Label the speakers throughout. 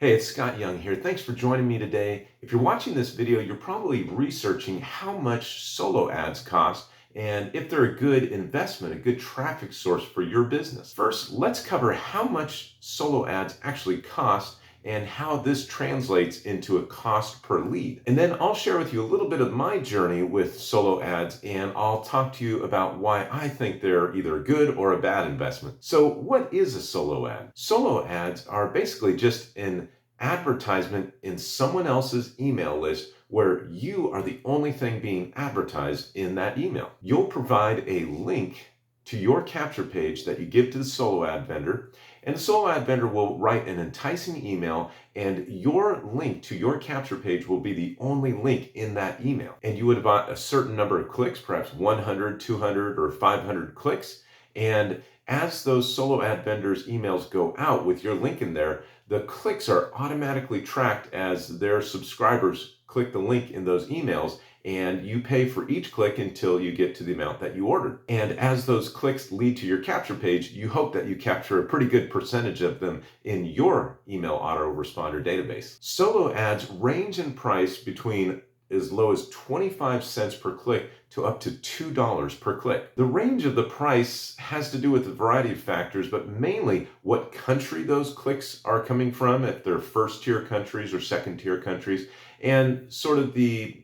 Speaker 1: Hey, it's Scott Young here. Thanks for joining me today. If you're watching this video, you're probably researching how much solo ads cost and if they're a good investment, a good traffic source for your business. First, let's cover how much solo ads actually cost and how this translates into a cost per lead. And then I'll share with you a little bit of my journey with solo ads, and I'll talk to you about why I think they're either a good or a bad investment. So what is a solo ad? Solo ads are basically just an advertisement in someone else's email list where you are the only thing being advertised in that email. You'll provide a link to your capture page that you give to the solo ad vendor, and the solo ad vendor will write an enticing email, and your link to your capture page will be the only link in that email. And you would have a certain number of clicks, perhaps 100, 200, or 500 clicks. And as those solo ad vendors' emails go out with your link in there, the clicks are automatically tracked as their subscribers click the link in those emails, and you pay for each click until you get to the amount that you ordered. And as those clicks lead to your capture page, you hope that you capture a pretty good percentage of them in your email autoresponder database. Solo ads range in price between as low as 25 cents per click to up to $2 per click. The range of the price has to do with a variety of factors, but mainly what country those clicks are coming from, if they're first tier countries or second tier countries, and sort of the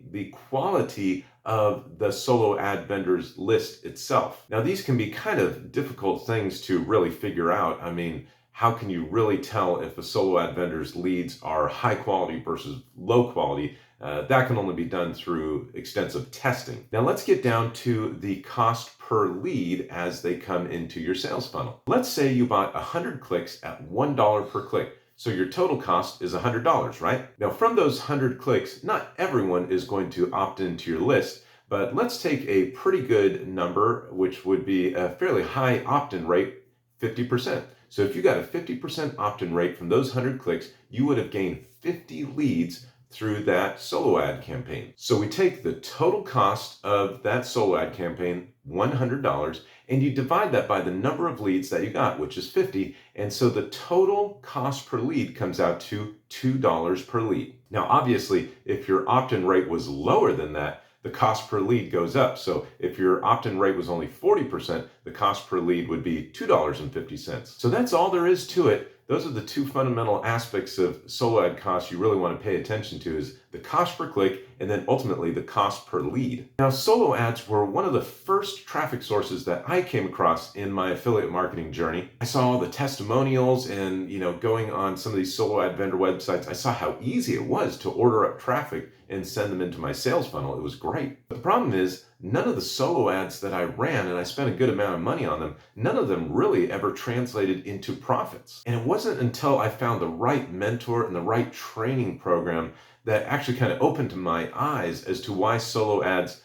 Speaker 1: quality of the solo ad vendor's list itself. Now, these can be kind of difficult things to really figure out. I mean, how can you really tell if a solo ad vendor's leads are high quality versus low quality? That can only be done through extensive testing. Now let's get down to the cost per lead as they come into your sales funnel. Let's say you bought 100 clicks at $1 per click. So your total cost is $100, right? Now from those 100 clicks, not everyone is going to opt into your list, but let's take a pretty good number, which would be a fairly high opt-in rate, 50%. So if you got a 50% opt-in rate from those 100 clicks, you would have gained 50 leads through that solo ad campaign. So we take the total cost of that solo ad campaign, $100, and you divide that by the number of leads that you got, which is 50. And so the total cost per lead comes out to $2 per lead. Now, obviously, if your opt-in rate was lower than that, the cost per lead goes up. So if your opt-in rate was only 40%, the cost per lead would be $2.50. So that's all there is to it. Those are the two fundamental aspects of solo ad costs you really want to pay attention to, is the cost per click and then ultimately the cost per lead. Now, solo ads were one of the first traffic sources that I came across in my affiliate marketing journey. I saw all the testimonials and, going on some of these solo ad vendor websites, I saw how easy it was to order up traffic and send them into my sales funnel. It was great. But the problem is, none of the solo ads that I ran, and I spent a good amount of money on them, none of them really ever translated into profits. And it wasn't until I found the right mentor and the right training program that actually kind of opened my eyes as to why solo ads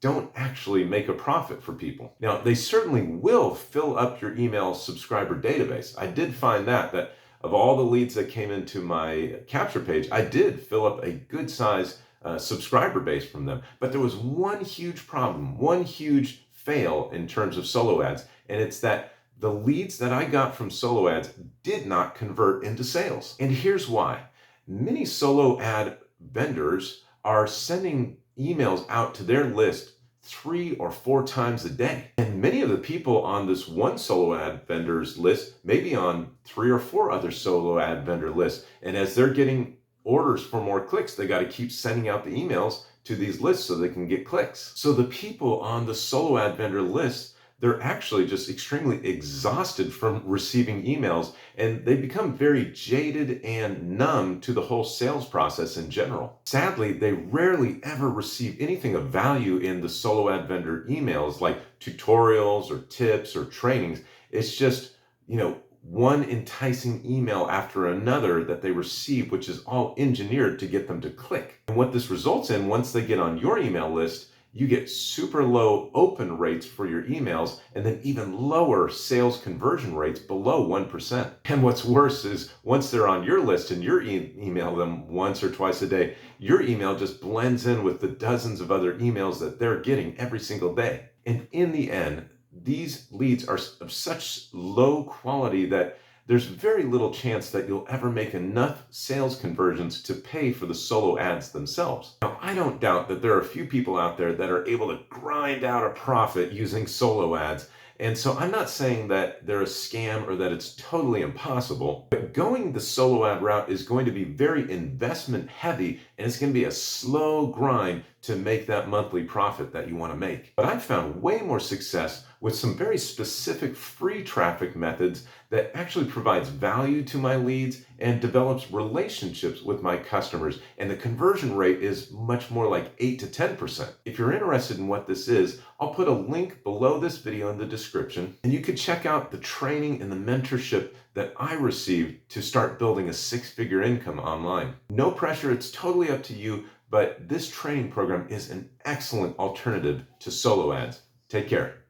Speaker 1: don't actually make a profit for people. Now, they certainly will fill up your email subscriber database. I did find that of all the leads that came into my capture page, I did fill up a good size subscriber base from them. But there was one huge problem, one huge fail in terms of solo ads, and it's that the leads that I got from solo ads did not convert into sales. And here's why. Many solo ad vendors are sending emails out to their list 3 or 4 times a day. And many of the people on this one solo ad vendor's list may be on 3 or 4 other solo ad vendor lists. And as they're getting orders for more clicks, they got to keep sending out the emails to these lists so they can get clicks. So the people on the solo ad vendor list, they're actually just extremely exhausted from receiving emails, and they become very jaded and numb to the whole sales process in general. Sadly, they rarely ever receive anything of value in the solo ad vendor emails, like tutorials or tips or trainings. It's just, one enticing email after another that they receive, which is all engineered to get them to click. And what this results in, once they get on your email list, you get super low open rates for your emails, and then even lower sales conversion rates below 1%. And what's worse is, once they're on your list and you email them once or twice a day, your email just blends in with the dozens of other emails that they're getting every single day. And in the end, these leads are of such low quality that there's very little chance that you'll ever make enough sales conversions to pay for the solo ads themselves. Now, I don't doubt that there are a few people out there that are able to grind out a profit using solo ads. And so I'm not saying that they're a scam or that it's totally impossible, but going the solo ad route is going to be very investment heavy, and it's going to be a slow grind to make that monthly profit that you want to make. But I've found way more success with some very specific free traffic methods that actually provides value to my leads and develops relationships with my customers. And the conversion rate is much more like 8 to 10%. If you're interested in what this is, I'll put a link below this video in the description, and you can check out the training and the mentorship that I received to start building a six-figure income online. No pressure, it's totally up to you, but this training program is an excellent alternative to solo ads. Take care.